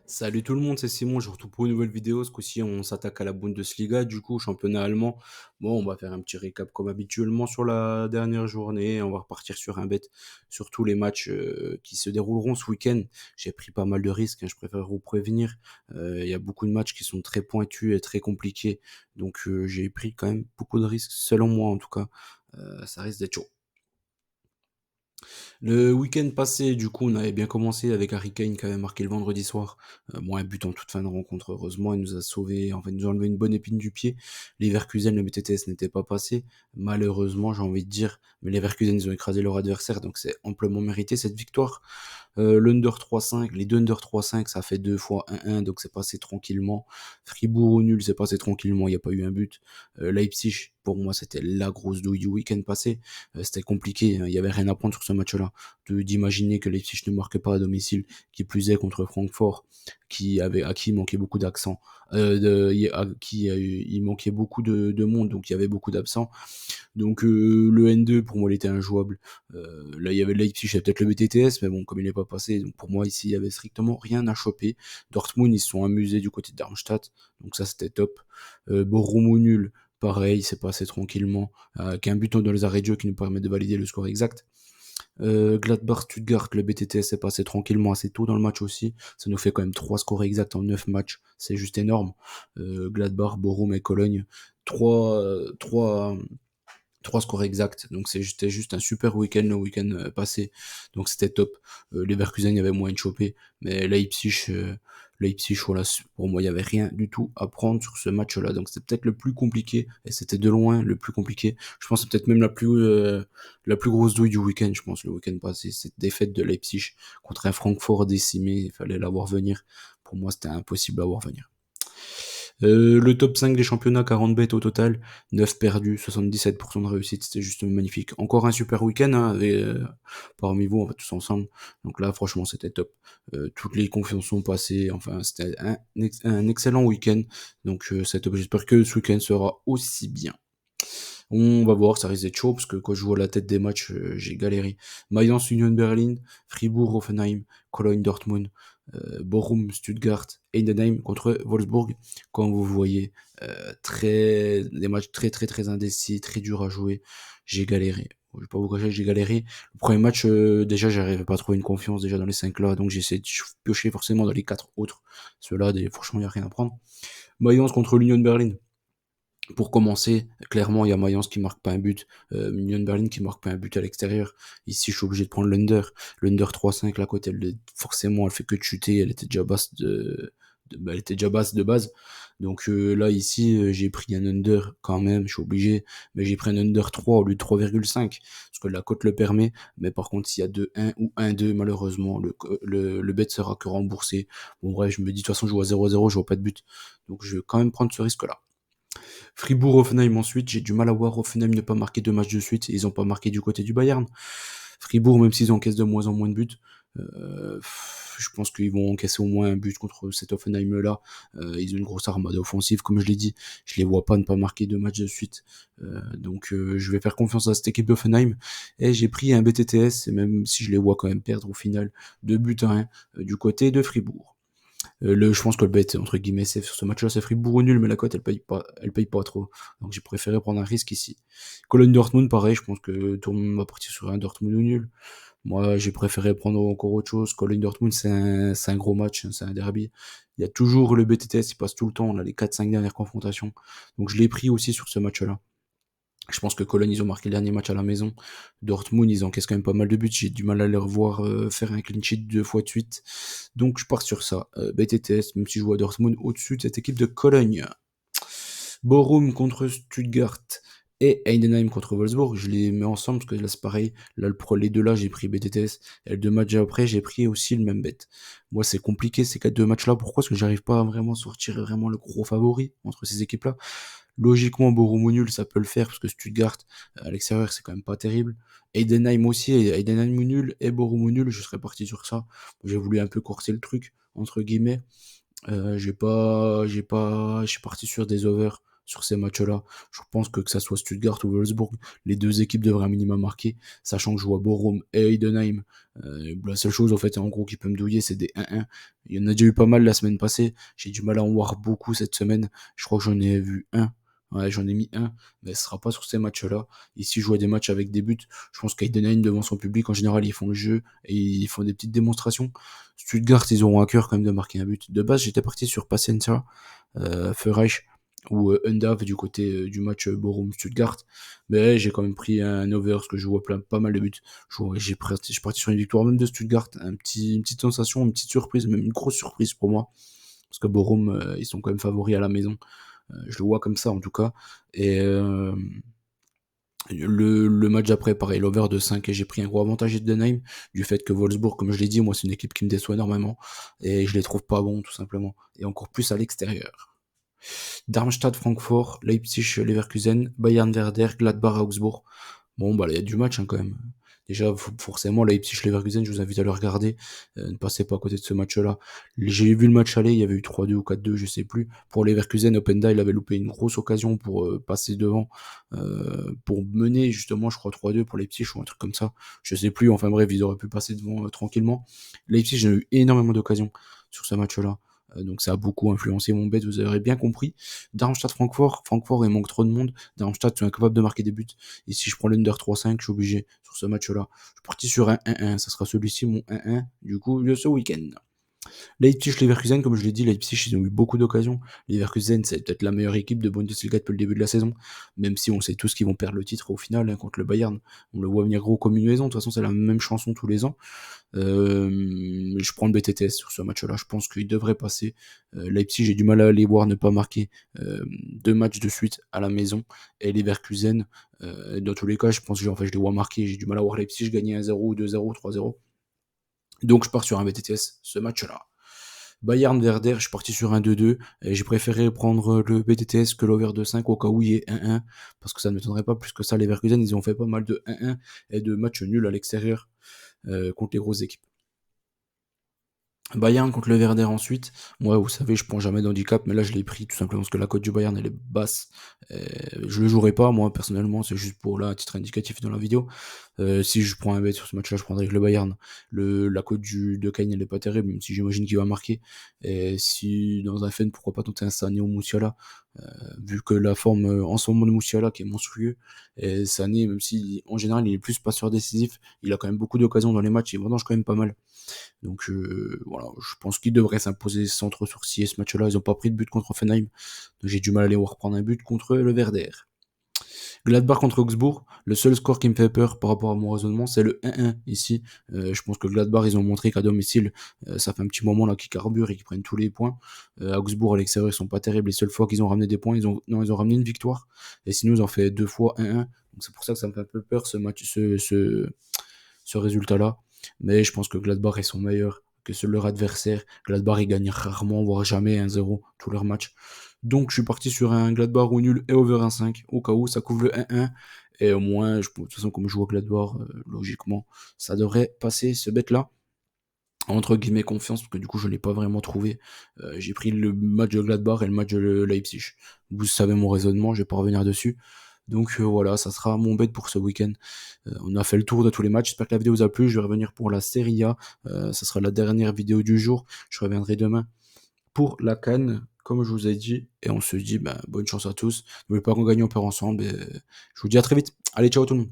Salut tout le monde, c'est Simon, je vous retrouve pour une nouvelle vidéo. Ce coup-ci, on s'attaque à la Bundesliga, du coup, championnat allemand. Bon, on va faire un petit récap comme habituellement sur la dernière journée. On va repartir sur un bet sur tous les matchs qui se dérouleront ce week-end. J'ai pris pas mal de risques, hein, je préfère vous prévenir. Il y a beaucoup de matchs qui sont très pointus et très compliqués. Donc, j'ai pris quand même beaucoup de risques, selon moi en tout cas. Ça risque d'être chaud. Le week-end passé, du coup, on avait bien commencé avec Harry Kane qui avait marqué le vendredi soir. Bon, un but en toute fin de rencontre, heureusement, il nous a sauvé, enfin, il nous a enlevé une bonne épine du pied. Les Leverkusen, le BTTS n'était pas passé. Malheureusement, j'ai envie de dire, mais les Leverkusen, ils ont écrasé leur adversaire, donc c'est amplement mérité cette victoire. L'Under 3-5, les deux Under 3-5, ça fait 2 fois 1-1, donc c'est passé tranquillement. Fribourg au nul, c'est passé tranquillement, il n'y a pas eu un but. Leipzig, pour moi, c'était la grosse douille du week-end passé. C'était compliqué, hein, il n'y avait rien à prendre sur ce match-là. D'imaginer que Leipzig ne marquait pas à domicile, qui plus est contre Francfort, à qui il manquait beaucoup d'accent, à qui il manquait beaucoup de monde, donc il y avait beaucoup d'absents. Donc le N2 pour moi il était injouable. Là il y avait Leipzig, il y avait peut-être le BTTS, mais bon comme il n'est pas passé, donc pour moi ici il y avait strictement rien à choper. Dortmund ils se sont amusés du côté de Darmstadt, donc ça c'était top. Bochum au nul, pareil, c'est passé tranquillement, qu'un but dans les arrêts de jeu qui nous permet de valider le score exact. Gladbach-Stuttgart, le BTTS est passé tranquillement assez tôt dans le match aussi. Ça nous fait quand même 3 scores exacts en 9 matchs. C'est juste énorme. Gladbach, Bochum et Cologne. 3, 3 scores exacts. Donc c'était juste un super week-end le week-end passé. Donc c'était top. Leverkusen, il y avait moyen de choper. Mais Leipzig, voilà, pour moi, il n'y avait rien du tout à prendre sur ce match-là. Donc c'était peut-être le plus compliqué. Et c'était de loin le plus compliqué. Je pense que c'est peut-être même la plus grosse douille du week-end, je pense, le week-end passé. Cette défaite de Leipzig contre un Francfort décimé. Il fallait l'avoir venir. Pour moi, c'était impossible à voir venir. Le top 5 des championnats, 40 bêtes au total, 9 perdus, 77% de réussite, c'était juste magnifique. Encore un super week-end, hein, parmi vous, on va tous ensemble. Donc là, franchement, c'était top. Toutes les confiances sont passées, enfin, c'était un excellent week-end. Donc c'est top, j'espère que ce week-end sera aussi bien. On va voir, ça risque d'être chaud, parce que quand je joue à la tête des matchs, j'ai galéré. Mayence Union Berlin, Fribourg Hoffenheim, Cologne Dortmund, Bochum Stuttgart, Heidenheim contre Wolfsburg. Comme vous voyez, des matchs très très très indécis, très durs à jouer. J'ai galéré. Je vais pas vous cacher que j'ai galéré. Le premier match, déjà, j'arrivais pas à trouver une confiance déjà dans les 5 là, donc j'ai essayé de piocher forcément dans les 4 autres. Ceux-là, franchement, il n'y a rien à prendre. Mayence contre l'Union Berlin. Pour commencer, clairement, il y a Mayence qui marque pas un but, Union Berlin qui marque pas un but à l'extérieur. Ici, je suis obligé de prendre l'under. L'under 3-5, là, côté, forcément, elle fait que de chuter, elle était déjà basse elle était déjà basse de base. Donc là, ici, j'ai pris un under quand même, je suis obligé, mais j'ai pris un under 3 au lieu de 3,5, parce que la cote le permet, mais par contre, s'il y a 2-1 ou 1-2, malheureusement, le bet sera que remboursé. Bon, bref, je me dis, de toute façon, je joue à 0-0, je vois pas de but. Donc je vais quand même prendre ce risque-là. Fribourg-Offenheim ensuite, j'ai du mal à voir Offenheim ne pas marquer 2 matchs de suite, ils ont pas marqué du côté du Bayern. Fribourg, même s'ils encaissent de moins en moins de buts, je pense qu'ils vont encaisser au moins un but contre cet Offenheim-là. Ils ont une grosse armade offensive, comme je l'ai dit. Je les vois pas ne pas marquer 2 matchs de suite. Donc je vais faire confiance à cette équipe d'Offenheim. Et j'ai pris un BTTS, même si je les vois quand même perdre au final, 2 buts à 1 du côté de Fribourg. Je pense que le bet, entre guillemets, c'est sur ce match-là, c'est Fribourg au nul, mais la cote, elle paye pas trop. Donc j'ai préféré prendre un risque ici. Cologne Dortmund, pareil, je pense que tout le monde va partir sur un Dortmund au nul. Moi, j'ai préféré prendre encore autre chose. Cologne Dortmund, c'est un gros match, hein, c'est un derby. Il y a toujours le BTTS, il passe tout le temps, on a les 4-5 dernières confrontations. Donc je l'ai pris aussi sur ce match-là. Je pense que Cologne, ils ont marqué le dernier match à la maison. Dortmund, ils encaissent quand même pas mal de buts. J'ai du mal à les revoir faire un clean sheet 2 fois de suite. Donc je pars sur ça. BTTS, même si je vois Dortmund au-dessus de cette équipe de Cologne. Bochum contre Stuttgart et Heidenheim contre Wolfsburg, je les mets ensemble parce que là c'est pareil. Là, les deux là, j'ai pris BTTS. Et les 2 matchs après, j'ai pris aussi le même bet. Moi, c'est compliqué ces 2 matchs là. Pourquoi? Parce que j'arrive pas à vraiment sortir vraiment le gros favori entre ces équipes-là. Logiquement, Bochum au nul, ça peut le faire parce que Stuttgart à l'extérieur, c'est quand même pas terrible. Heidenheim aussi, Heidenheim au nul et Bochum au nul, je serais parti sur ça. J'ai voulu un peu corser le truc entre guillemets. Je suis parti sur des overs. sur ces matchs-là. Je pense que ça soit Stuttgart ou Wolfsburg, les deux équipes devraient un minimum marquer, sachant que je vois Bochum et Heidenheim. La seule chose, en fait, en gros, qui peut me douiller, c'est des 1-1. Il y en a déjà eu pas mal la semaine passée. J'ai du mal à en voir beaucoup cette semaine. Je crois que j'en ai vu un. Ouais, j'en ai mis un, mais ce sera pas sur ces matchs-là. Ici, je vois des matchs avec des buts. Je pense qu'Eidenheim, devant son public, en général, ils font le jeu et ils font des petites démonstrations. Stuttgart, ils auront à cœur quand même de marquer un but. De base, j'étais parti sur Pacienza, Fereich ou Undav du côté du match Bochum-Stuttgart. Mais j'ai quand même pris un over parce que je vois pas mal de buts. Je suis parti sur une victoire même de Stuttgart. Une petite sensation, une petite surprise, même une grosse surprise pour moi. Parce que Bochum, ils sont quand même favoris à la maison. Je le vois comme ça en tout cas. Et le match après, pareil, l'over de 5 et j'ai pris un gros avantage d'Edenheim du fait que Wolfsburg, comme je l'ai dit, moi c'est une équipe qui me déçoit énormément et je les trouve pas bons tout simplement. Et encore plus à l'extérieur. Darmstadt, Francfort, Leipzig, Leverkusen, Bayern, Werder, Gladbach, Augsbourg. Bon, bah, il y a du match hein, quand même. Déjà, forcément, Leipzig-Leverkusen, je vous invite à le regarder. Ne passez pas à côté de ce match-là. J'ai vu le match aller, il y avait eu 3-2 ou 4-2, je sais plus. Pour Leverkusen, Openda, il avait loupé une grosse occasion pour passer devant, pour mener justement, je crois, 3-2 pour Leipzig ou un truc comme ça. Je sais plus, enfin bref, ils auraient pu passer devant tranquillement. Leipzig, j'ai eu énormément d'occasions sur ce match-là. Donc ça a beaucoup influencé mon bet, vous aurez bien compris. Darmstadt-Francfort, Francfort, il manque trop de monde. Darmstadt, sont incapables de marquer des buts. Et si je prends l'Under 3-5, je suis obligé sur ce match-là. Je suis parti sur un 1-1. Ça sera celui-ci, mon 1-1, du coup, de ce week-end. Leipzig-Leverkusen, comme je l'ai dit, Leipzig, ils ont eu beaucoup d'occasions. Leverkusen, c'est peut-être la meilleure équipe de Bundesliga depuis le début de la saison. Même si on sait tous qu'ils vont perdre le titre au final hein, contre le Bayern. On le voit venir gros comme une maison. De toute façon, c'est la même chanson tous les ans. Je prends le BTTS sur ce match-là. Je pense qu'il devrait passer. Leipzig, j'ai du mal à les voir ne pas marquer 2 matchs de suite à la maison. Et Leverkusen, dans tous les cas, je pense que je les vois marquer. J'ai du mal à voir Leipzig gagner 1-0, 2-0, 3-0. Donc je pars sur un BTTS ce match-là. Bayern Werder, je suis parti sur un 2-2 et j'ai préféré prendre le BTTS que l'over de 5 au cas où il y ait 1-1 parce que ça ne m'étonnerait pas plus que ça. Les Leverkusen, ils ont fait pas mal de 1-1 et de matchs nuls à l'extérieur contre les grosses équipes. Bayern contre le Werder ensuite. Moi, vous savez, je prends jamais d'handicap, mais là, je l'ai pris tout simplement parce que la cote du Bayern, elle est basse. Je le jouerai pas, moi, personnellement, c'est juste pour là, à titre indicatif dans la vidéo. Si je prends un bet sur ce match-là, je prendrai avec le Bayern. La cote de Kane, elle est pas terrible, même si j'imagine qu'il va marquer. Et si, dans un FN, pourquoi pas tenter un Sané ou Moussiala, vu que la forme en ce moment de Moussiala qui est monstrueux, et Sané, même si en général il est plus passeur décisif, il a quand même beaucoup d'occasions dans les matchs, il vendange quand même pas mal. Donc voilà, je pense qu'ils devraient s'imposer sans trop sourciller ce match-là. Ils n'ont pas pris de but contre Offenheim, donc j'ai du mal à les voir prendre un but contre le Werder. Gladbach contre Augsbourg, le seul score qui me fait peur par rapport à mon raisonnement, c'est le 1-1 ici. Je pense que Gladbach, ils ont montré qu'à domicile, ça fait un petit moment là qu'ils carburent et qu'ils prennent tous les points. À Augsbourg, à l'extérieur, ils sont pas terribles. Les seules fois qu'ils ont ramené des points, ils ont ramené une victoire. Et sinon, ils ont fait 2 fois 1-1. Donc c'est pour ça que ça me fait un peu peur ce match, ce résultat-là. Mais je pense que Gladbach est son meilleur que leur adversaire. Gladbach, ils gagnent rarement, voire jamais 1-0 tous leurs matchs. Donc, je suis parti sur un Gladbach ou nul et over 1,5 au cas où ça couvre le 1-1. Et au moins, de toute façon, comme je joue à Gladbach, logiquement, ça devrait passer ce bet-là. Entre guillemets confiance, parce que du coup, je ne l'ai pas vraiment trouvé. J'ai pris le match de Gladbach et le match de Leipzig. Vous savez mon raisonnement, je vais pas revenir dessus. Donc voilà, ça sera mon bet pour ce week-end. On a fait le tour de tous les matchs. J'espère que la vidéo vous a plu. Je vais revenir pour la Serie A. Ça sera la dernière vidéo du jour. Je reviendrai demain pour la CAN, comme je vous ai dit. Et on se dit bonne chance à tous. N'oubliez pas qu'on gagne, on perd ensemble. Et je vous dis à très vite. Allez, ciao tout le monde.